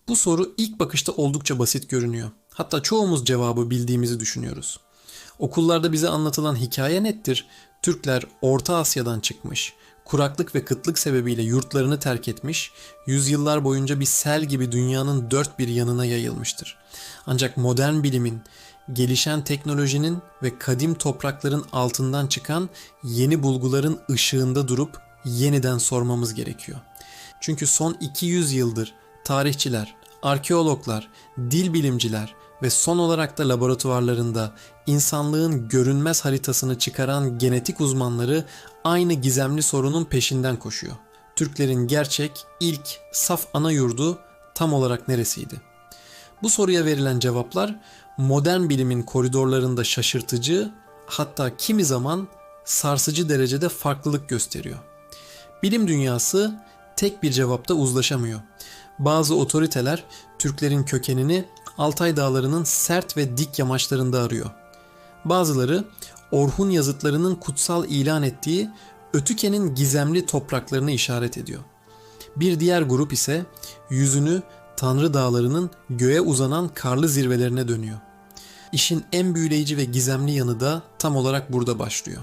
Bu soru ilk bakışta oldukça basit görünüyor. Hatta çoğumuz cevabı bildiğimizi düşünüyoruz. Okullarda bize anlatılan hikaye nettir. Türkler Orta Asya'dan çıkmış, kuraklık ve kıtlık sebebiyle yurtlarını terk etmiş, yüzyıllar boyunca bir sel gibi dünyanın dört bir yanına yayılmıştır. Ancak modern bilimin, gelişen teknolojinin ve kadim toprakların altından çıkan yeni bulguların ışığında durup yeniden sormamız gerekiyor. Çünkü son 200 yıldır tarihçiler, arkeologlar, dil bilimciler ve son olarak da laboratuvarlarında insanlığın görünmez haritasını çıkaran genetik uzmanları aynı gizemli sorunun peşinden koşuyor. Türklerin gerçek, ilk, saf ana yurdu tam olarak neresiydi? Bu soruya verilen cevaplar modern bilimin koridorlarında şaşırtıcı, hatta kimi zaman sarsıcı derecede farklılık gösteriyor. Bilim dünyası tek bir cevapta uzlaşamıyor. Bazı otoriteler Türklerin kökenini Altay Dağları'nın sert ve dik yamaçlarında arıyor. Bazıları Orhun yazıtlarının kutsal ilan ettiği Ötüken'in gizemli topraklarını işaret ediyor. Bir diğer grup ise yüzünü Tanrı Dağları'nın göğe uzanan karlı zirvelerine dönüyor. İşin en büyüleyici ve gizemli yanı da tam olarak burada başlıyor.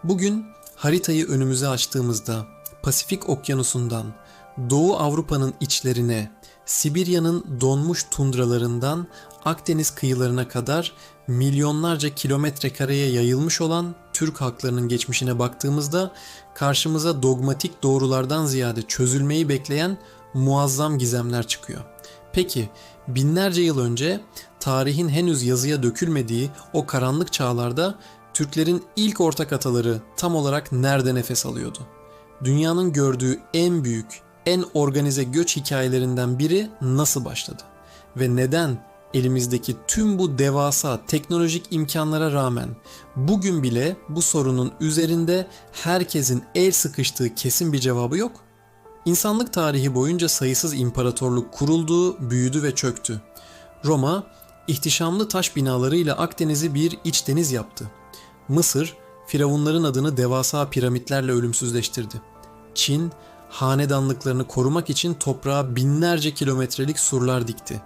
Bugün haritayı önümüze açtığımızda Pasifik Okyanusu'ndan Doğu Avrupa'nın içlerine, Sibirya'nın donmuş tundralarından Akdeniz kıyılarına kadar milyonlarca kilometre kareye yayılmış olan Türk halklarının geçmişine baktığımızda karşımıza dogmatik doğrulardan ziyade çözülmeyi bekleyen muazzam gizemler çıkıyor. Peki binlerce yıl önce tarihin henüz yazıya dökülmediği o karanlık çağlarda Türklerin ilk ortak ataları tam olarak nerede nefes alıyordu? Dünyanın gördüğü en büyük, en organize göç hikayelerinden biri nasıl başladı? Ve neden elimizdeki tüm bu devasa teknolojik imkanlara rağmen bugün bile bu sorunun üzerinde herkesin el sıkıştığı kesin bir cevabı yok? İnsanlık tarihi boyunca sayısız imparatorluk kuruldu, büyüdü ve çöktü. Roma, ihtişamlı taş binalarıyla Akdeniz'i bir iç deniz yaptı. Mısır, firavunların adını devasa piramitlerle ölümsüzleştirdi. Çin, hanedanlıklarını korumak için toprağa binlerce kilometrelik surlar dikti.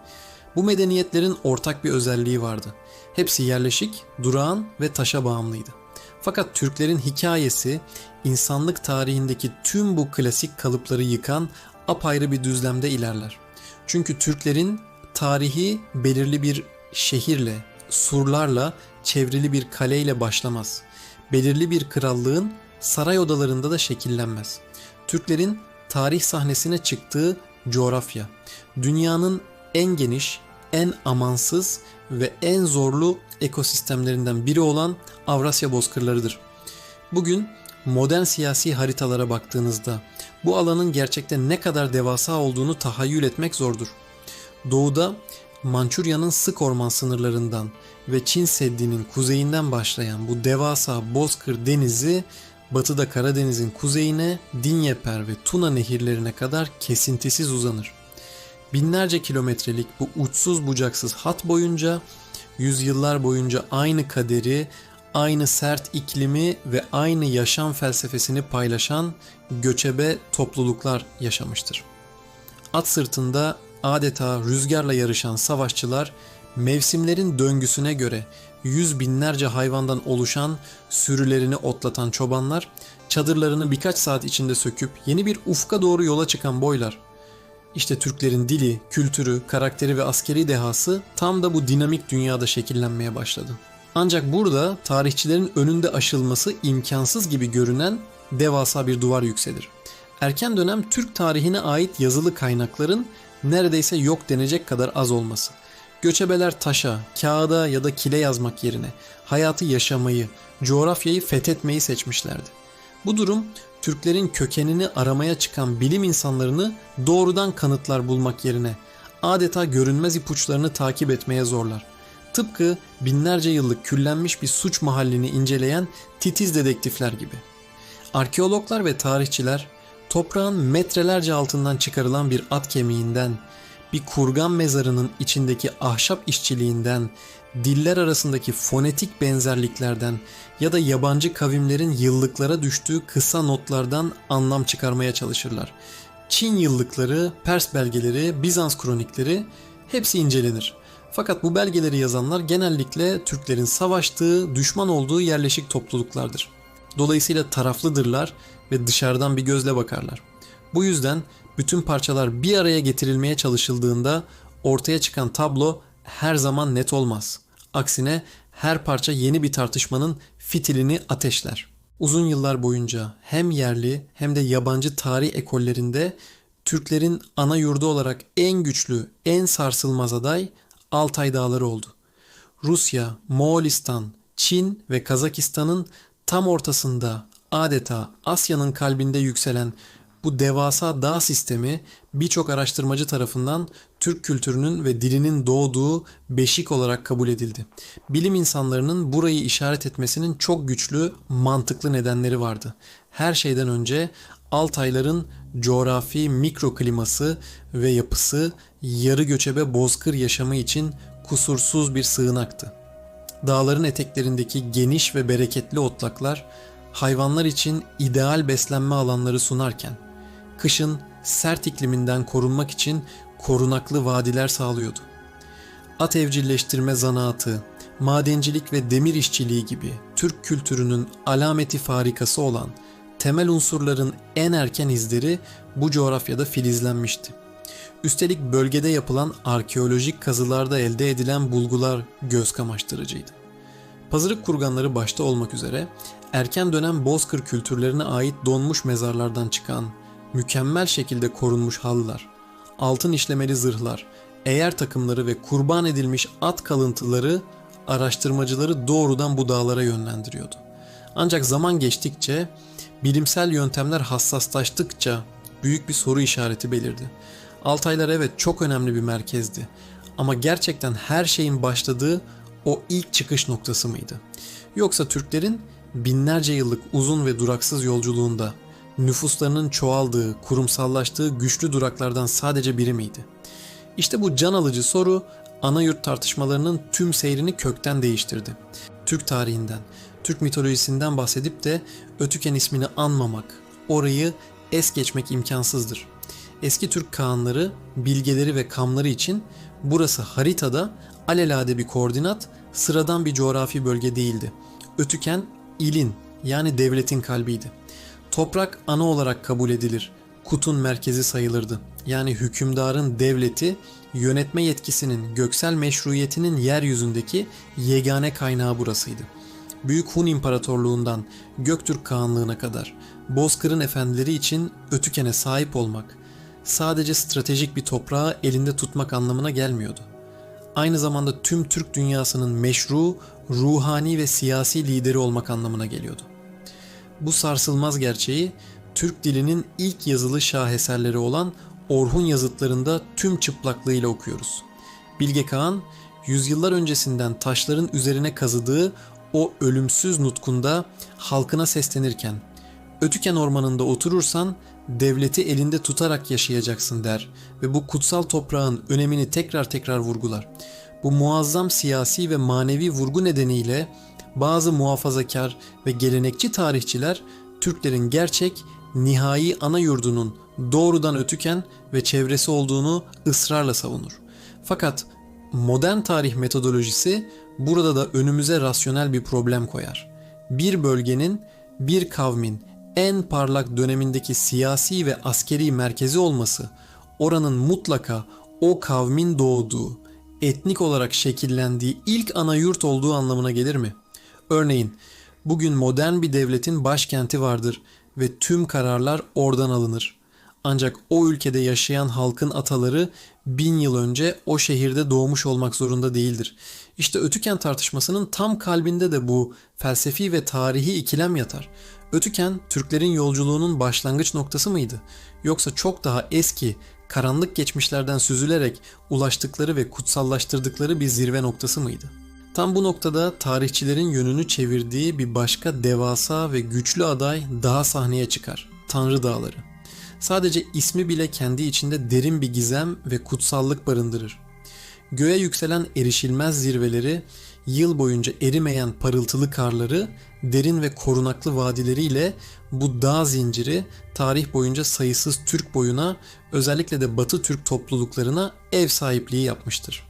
Bu medeniyetlerin ortak bir özelliği vardı. Hepsi yerleşik, durağan ve taşa bağımlıydı. Fakat Türklerin hikayesi insanlık tarihindeki tüm bu klasik kalıpları yıkan apayrı bir düzlemde ilerler. Çünkü Türklerin tarihi belirli bir şehirle, surlarla, çevrili bir kaleyle başlamaz. Belirli bir krallığın saray odalarında da şekillenmez. Türklerin tarih sahnesine çıktığı coğrafya, dünyanın en geniş, en amansız ve en zorlu ekosistemlerinden biri olan Avrasya bozkırlarıdır. Bugün modern siyasi haritalara baktığınızda bu alanın gerçekten ne kadar devasa olduğunu tahayyül etmek zordur. Doğuda Mançurya'nın sık orman sınırlarından ve Çin Seddi'nin kuzeyinden başlayan bu devasa bozkır denizi batıda Karadeniz'in kuzeyine Dinyeper ve Tuna nehirlerine kadar kesintisiz uzanır. Binlerce kilometrelik bu uçsuz bucaksız hat boyunca yüzyıllar boyunca aynı kaderi, aynı sert iklimi ve aynı yaşam felsefesini paylaşan göçebe topluluklar yaşamıştır. At sırtında adeta rüzgarla yarışan savaşçılar, mevsimlerin döngüsüne göre yüz binlerce hayvandan oluşan sürülerini otlatan çobanlar, çadırlarını birkaç saat içinde söküp yeni bir ufka doğru yola çıkan boylar. İşte Türklerin dili, kültürü, karakteri ve askeri dehası tam da bu dinamik dünyada şekillenmeye başladı. Ancak burada tarihçilerin önünde aşılması imkansız gibi görünen devasa bir duvar yükselir. Erken dönem Türk tarihine ait yazılı kaynakların neredeyse yok denecek kadar az olması. Göçebeler taşa, kağıda ya da kile yazmak yerine hayatı yaşamayı, coğrafyayı fethetmeyi seçmişlerdi. Bu durum Türklerin kökenini aramaya çıkan bilim insanlarını doğrudan kanıtlar bulmak yerine adeta görünmez ipuçlarını takip etmeye zorlar. Tıpkı binlerce yıllık küllenmiş bir suç mahallini inceleyen titiz dedektifler gibi. Arkeologlar ve tarihçiler toprağın metrelerce altından çıkarılan bir at kemiğinden, bir kurgan mezarının içindeki ahşap işçiliğinden, diller arasındaki fonetik benzerliklerden ya da yabancı kavimlerin yıllıklara düştüğü kısa notlardan anlam çıkarmaya çalışırlar. Çin yıllıkları, Pers belgeleri, Bizans kronikleri hepsi incelenir. Fakat bu belgeleri yazanlar genellikle Türklerin savaştığı, düşman olduğu yerleşik topluluklardır. Dolayısıyla taraflıdırlar ve dışarıdan bir gözle bakarlar. Bu yüzden bütün parçalar bir araya getirilmeye çalışıldığında ortaya çıkan tablo her zaman net olmaz. Aksine her parça yeni bir tartışmanın fitilini ateşler. Uzun yıllar boyunca hem yerli hem de yabancı tarih ekollerinde Türklerin ana yurdu olarak en güçlü, en sarsılmaz aday Altay Dağları oldu. Rusya, Moğolistan, Çin ve Kazakistan'ın tam ortasında adeta Asya'nın kalbinde yükselen bu devasa dağ sistemi birçok araştırmacı tarafından Türk kültürünün ve dilinin doğduğu beşik olarak kabul edildi. Bilim insanlarının burayı işaret etmesinin çok güçlü, mantıklı nedenleri vardı. Her şeyden önce Altayların coğrafi mikrokliması ve yapısı yarı göçebe bozkır yaşamı için kusursuz bir sığınaktı. Dağların eteklerindeki geniş ve bereketli otlaklar hayvanlar için ideal beslenme alanları sunarken, kışın sert ikliminden korunmak için korunaklı vadiler sağlıyordu. At evcilleştirme zanaatı, madencilik ve demir işçiliği gibi Türk kültürünün alameti farikası olan temel unsurların en erken izleri bu coğrafyada filizlenmişti. Üstelik bölgede yapılan arkeolojik kazılarda elde edilen bulgular göz kamaştırıcıydı. Pazırık kurganları başta olmak üzere erken dönem bozkır kültürlerine ait donmuş mezarlardan çıkan mükemmel şekilde korunmuş halılar, altın işlemeli zırhlar, eğer takımları ve kurban edilmiş at kalıntıları araştırmacıları doğrudan bu dağlara yönlendiriyordu. Ancak zaman geçtikçe, bilimsel yöntemler hassaslaştıkça büyük bir soru işareti belirdi. Altaylar evet çok önemli bir merkezdi ama gerçekten her şeyin başladığı o ilk çıkış noktası mıydı? Yoksa Türklerin binlerce yıllık uzun ve duraksız yolculuğunda nüfuslarının çoğaldığı, kurumsallaştığı güçlü duraklardan sadece biri miydi? İşte bu can alıcı soru Anayurt tartışmalarının tüm seyrini kökten değiştirdi. Türk tarihinden, Türk mitolojisinden bahsedip de Ötüken ismini anmamak, orayı es geçmek imkansızdır. Eski Türk kağanları, bilgeleri ve kamları için burası haritada alelade bir koordinat, sıradan bir coğrafi bölge değildi. Ötüken ilin yani devletin kalbiydi. Toprak ana olarak kabul edilir. Kut'un merkezi sayılırdı. Yani hükümdarın devleti, yönetme yetkisinin, göksel meşruiyetinin yeryüzündeki yegane kaynağı burasıydı. Büyük Hun İmparatorluğundan Göktürk Kağanlığına kadar Bozkır'ın efendileri için Ötüken'e sahip olmak sadece stratejik bir toprağı elinde tutmak anlamına gelmiyordu. Aynı zamanda tüm Türk dünyasının meşru, ruhani ve siyasi lideri olmak anlamına geliyordu. Bu sarsılmaz gerçeği Türk dilinin ilk yazılı şaheserleri olan Orhun yazıtlarında tüm çıplaklığıyla okuyoruz. Bilge Kağan, yüzyıllar öncesinden taşların üzerine kazıdığı o ölümsüz nutkunda halkına seslenirken, Ötüken ormanında oturursan devleti elinde tutarak yaşayacaksın der ve bu kutsal toprağın önemini tekrar tekrar vurgular. Bu muazzam siyasi ve manevi vurgu nedeniyle bazı muhafazakar ve gelenekçi tarihçiler Türklerin gerçek, nihai ana yurdunun doğrudan Ötüken ve çevresi olduğunu ısrarla savunur. Fakat modern tarih metodolojisi burada da önümüze rasyonel bir problem koyar. Bir bölgenin, bir kavmin en parlak dönemindeki siyasi ve askeri merkezi olması, oranın mutlaka o kavmin doğduğu, etnik olarak şekillendiği ilk ana yurt olduğu anlamına gelir mi? Örneğin, bugün modern bir devletin başkenti vardır ve tüm kararlar oradan alınır. Ancak o ülkede yaşayan halkın ataları 1000 yıl önce o şehirde doğmuş olmak zorunda değildir. İşte Ötüken tartışmasının tam kalbinde de bu felsefi ve tarihi ikilem yatar. Ötüken Türklerin yolculuğunun başlangıç noktası mıydı? Yoksa çok daha eski, karanlık geçmişlerden süzülerek ulaştıkları ve kutsallaştırdıkları bir zirve noktası mıydı? Tam bu noktada tarihçilerin yönünü çevirdiği bir başka devasa ve güçlü aday daha sahneye çıkar. Tanrı Dağları. Sadece ismi bile kendi içinde derin bir gizem ve kutsallık barındırır. Göğe yükselen erişilmez zirveleri yıl boyunca erimeyen parıltılı karları, derin ve korunaklı vadileriyle bu dağ zinciri tarih boyunca sayısız Türk boyuna, özellikle de Batı Türk topluluklarına ev sahipliği yapmıştır.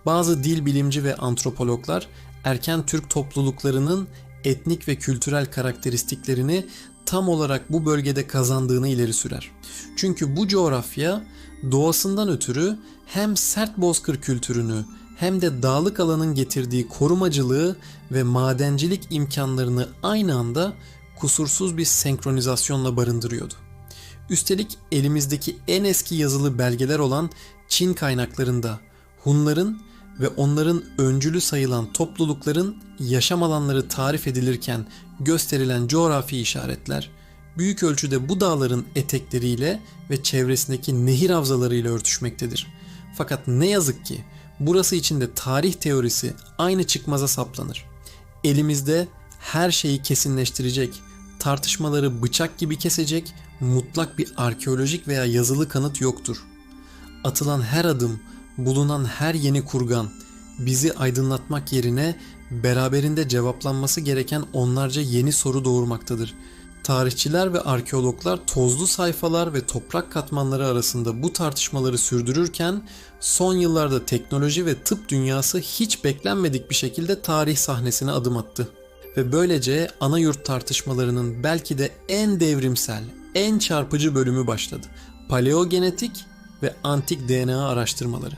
Bazı dil bilimci ve antropologlar erken Türk topluluklarının etnik ve kültürel karakteristiklerini tam olarak bu bölgede kazandığını ileri sürer. Çünkü bu coğrafya doğasından ötürü hem sert bozkır kültürünü hem de dağlık alanın getirdiği korumacılığı ve madencilik imkanlarını aynı anda kusursuz bir senkronizasyonla barındırıyordu. Üstelik elimizdeki en eski yazılı belgeler olan Çin kaynaklarında Hunların ve onların öncülü sayılan toplulukların yaşam alanları tarif edilirken gösterilen coğrafi işaretler büyük ölçüde bu dağların etekleriyle ve çevresindeki nehir havzalarıyla örtüşmektedir. Fakat ne yazık ki burası için de tarih teorisi aynı çıkmaza saplanır. Elimizde her şeyi kesinleştirecek, tartışmaları bıçak gibi kesecek mutlak bir arkeolojik veya yazılı kanıt yoktur. Atılan her adım, bulunan her yeni kurgan bizi aydınlatmak yerine beraberinde cevaplanması gereken onlarca yeni soru doğurmaktadır. Tarihçiler ve arkeologlar tozlu sayfalar ve toprak katmanları arasında bu tartışmaları sürdürürken son yıllarda teknoloji ve tıp dünyası hiç beklenmedik bir şekilde tarih sahnesine adım attı. Ve böylece ana yurt tartışmalarının belki de en devrimsel, en çarpıcı bölümü başladı. Paleogenetik ve antik DNA araştırmaları.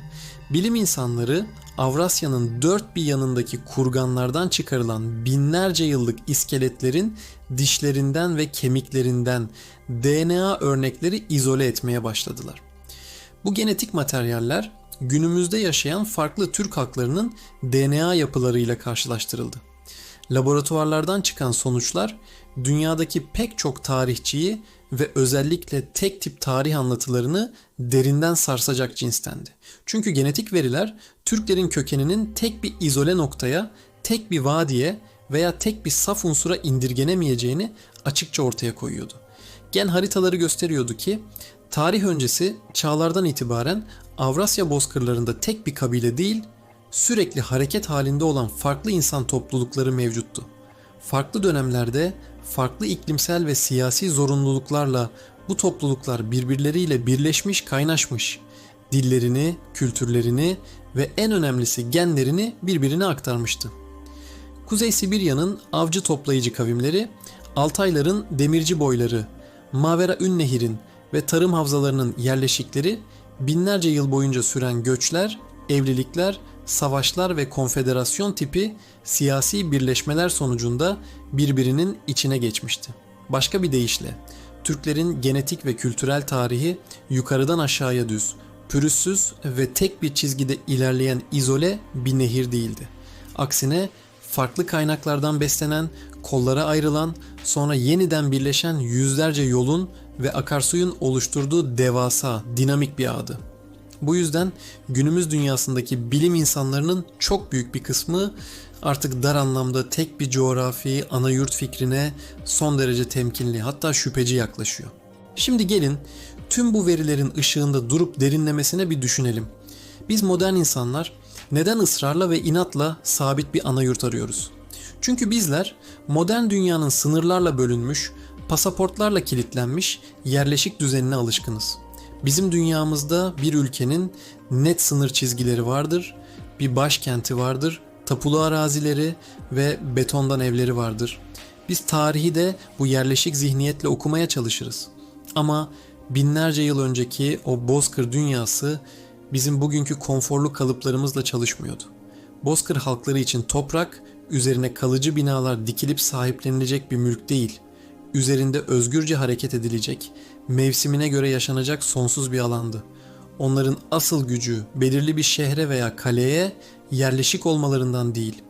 Bilim insanları Avrasya'nın dört bir yanındaki kurganlardan çıkarılan binlerce yıllık iskeletlerin dişlerinden ve kemiklerinden DNA örnekleri izole etmeye başladılar. Bu genetik materyaller günümüzde yaşayan farklı Türk halklarının DNA yapılarıyla karşılaştırıldı. Laboratuvarlardan çıkan sonuçlar dünyadaki pek çok tarihçiyi ve özellikle tek tip tarih anlatılarını derinden sarsacak cinstendi. Çünkü genetik veriler Türklerin kökeninin tek bir izole noktaya, tek bir vadiye veya tek bir saf unsura indirgenemeyeceğini açıkça ortaya koyuyordu. Gen haritaları gösteriyordu ki tarih öncesi çağlardan itibaren Avrasya bozkırlarında tek bir kabile değil, sürekli hareket halinde olan farklı insan toplulukları mevcuttu. Farklı dönemlerde farklı iklimsel ve siyasi zorunluluklarla bu topluluklar birbirleriyle birleşmiş, kaynaşmış. Dillerini, kültürlerini ve en önemlisi genlerini birbirine aktarmıştı. Kuzey Sibirya'nın avcı toplayıcı kavimleri, Altayların demirci boyları, Mavera Ünnehir'in ve tarım havzalarının yerleşikleri binlerce yıl boyunca süren göçler, evlilikler, savaşlar ve konfederasyon tipi siyasi birleşmeler sonucunda birbirinin içine geçmişti. Başka bir deyişle, Türklerin genetik ve kültürel tarihi yukarıdan aşağıya düz, pürüzsüz ve tek bir çizgide ilerleyen izole bir nehir değildi. Aksine farklı kaynaklardan beslenen, kollara ayrılan, sonra yeniden birleşen yüzlerce yolun ve akarsuyun oluşturduğu devasa, dinamik bir ağdı. Bu yüzden günümüz dünyasındaki bilim insanlarının çok büyük bir kısmı artık dar anlamda tek bir coğrafi ana yurt fikrine son derece temkinli, hatta şüpheci yaklaşıyor. Şimdi gelin tüm bu verilerin ışığında durup derinlemesine bir düşünelim. Biz modern insanlar neden ısrarla ve inatla sabit bir ana yurt arıyoruz? Çünkü bizler modern dünyanın sınırlarla bölünmüş, pasaportlarla kilitlenmiş yerleşik düzenine alışkınız. Bizim dünyamızda bir ülkenin net sınır çizgileri vardır, bir başkenti vardır, tapulu arazileri ve betondan evleri vardır. Biz tarihi de bu yerleşik zihniyetle okumaya çalışırız. Ama binlerce yıl önceki o bozkır dünyası bizim bugünkü konforlu kalıplarımızla çalışmıyordu. Bozkır halkları için toprak, üzerine kalıcı binalar dikilip sahiplenilecek bir mülk değil, üzerinde özgürce hareket edilecek, mevsimine göre yaşanacak sonsuz bir alandı. Onların asıl gücü belirli bir şehre veya kaleye yerleşik olmalarından değil,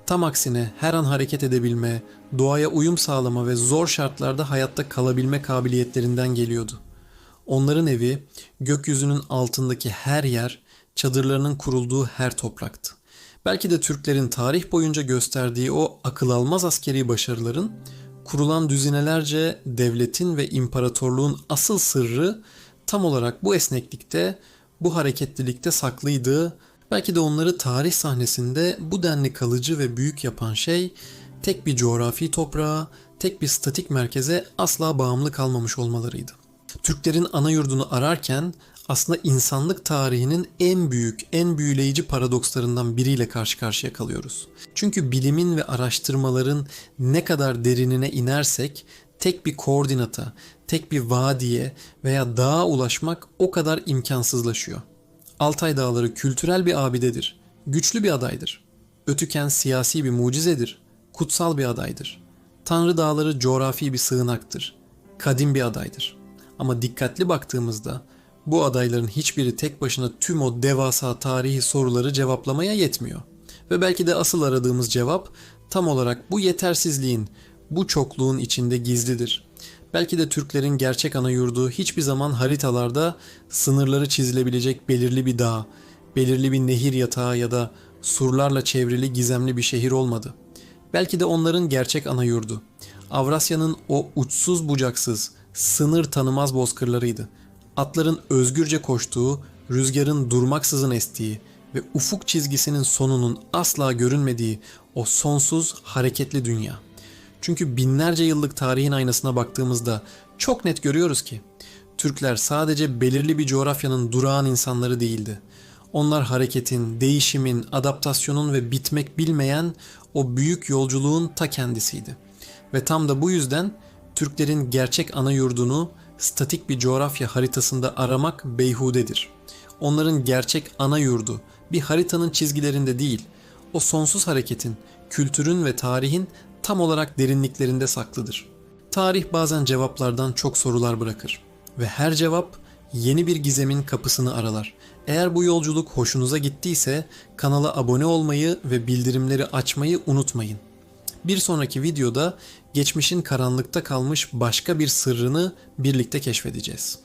tam aksine her an hareket edebilme, doğaya uyum sağlama ve zor şartlarda hayatta kalabilme kabiliyetlerinden geliyordu. Onların evi, gökyüzünün altındaki her yer, çadırlarının kurulduğu her topraktı. Belki de Türklerin tarih boyunca gösterdiği o akıl almaz askeri başarıların, kurulan düzinelerce devletin ve imparatorluğun asıl sırrı tam olarak bu esneklikte, bu hareketlilikte saklıydı. Belki de onları tarih sahnesinde bu denli kalıcı ve büyük yapan şey tek bir coğrafi toprağa, tek bir statik merkeze asla bağımlı kalmamış olmalarıydı. Türklerin ana yurdunu ararken aslında insanlık tarihinin en büyük, en büyüleyici paradokslarından biriyle karşı karşıya kalıyoruz. Çünkü bilimin ve araştırmaların ne kadar derinine inersek tek bir koordinata, tek bir vadiye veya dağa ulaşmak o kadar imkansızlaşıyor. Altay Dağları kültürel bir abidedir, güçlü bir adaydır. Ötüken siyasi bir mucizedir, kutsal bir adaydır. Tanrı Dağları coğrafi bir sığınaktır, kadim bir adaydır. Ama dikkatli baktığımızda bu adayların hiçbiri tek başına tüm o devasa tarihi soruları cevaplamaya yetmiyor. Ve belki de asıl aradığımız cevap tam olarak bu yetersizliğin, bu çokluğun içinde gizlidir. Belki de Türklerin gerçek ana yurdu hiçbir zaman haritalarda sınırları çizilebilecek belirli bir dağ, belirli bir nehir yatağı ya da surlarla çevrili gizemli bir şehir olmadı. Belki de onların gerçek ana yurdu, Avrasya'nın o uçsuz bucaksız, sınır tanımaz bozkırlarıydı. Atların özgürce koştuğu, rüzgarın durmaksızın estiği ve ufuk çizgisinin sonunun asla görünmediği o sonsuz hareketli dünya. Çünkü binlerce yıllık tarihin aynasına baktığımızda çok net görüyoruz ki Türkler sadece belirli bir coğrafyanın durağan insanları değildi. Onlar hareketin, değişimin, adaptasyonun ve bitmek bilmeyen o büyük yolculuğun ta kendisiydi. Ve tam da bu yüzden Türklerin gerçek ana yurdunu statik bir coğrafya haritasında aramak beyhudedir. Onların gerçek ana yurdu bir haritanın çizgilerinde değil, o sonsuz hareketin, kültürün ve tarihin tam olarak derinliklerinde saklıdır. Tarih bazen cevaplardan çok sorular bırakır ve her cevap yeni bir gizemin kapısını aralar. Eğer bu yolculuk hoşunuza gittiyse kanala abone olmayı ve bildirimleri açmayı unutmayın. Bir sonraki videoda geçmişin karanlıkta kalmış başka bir sırrını birlikte keşfedeceğiz.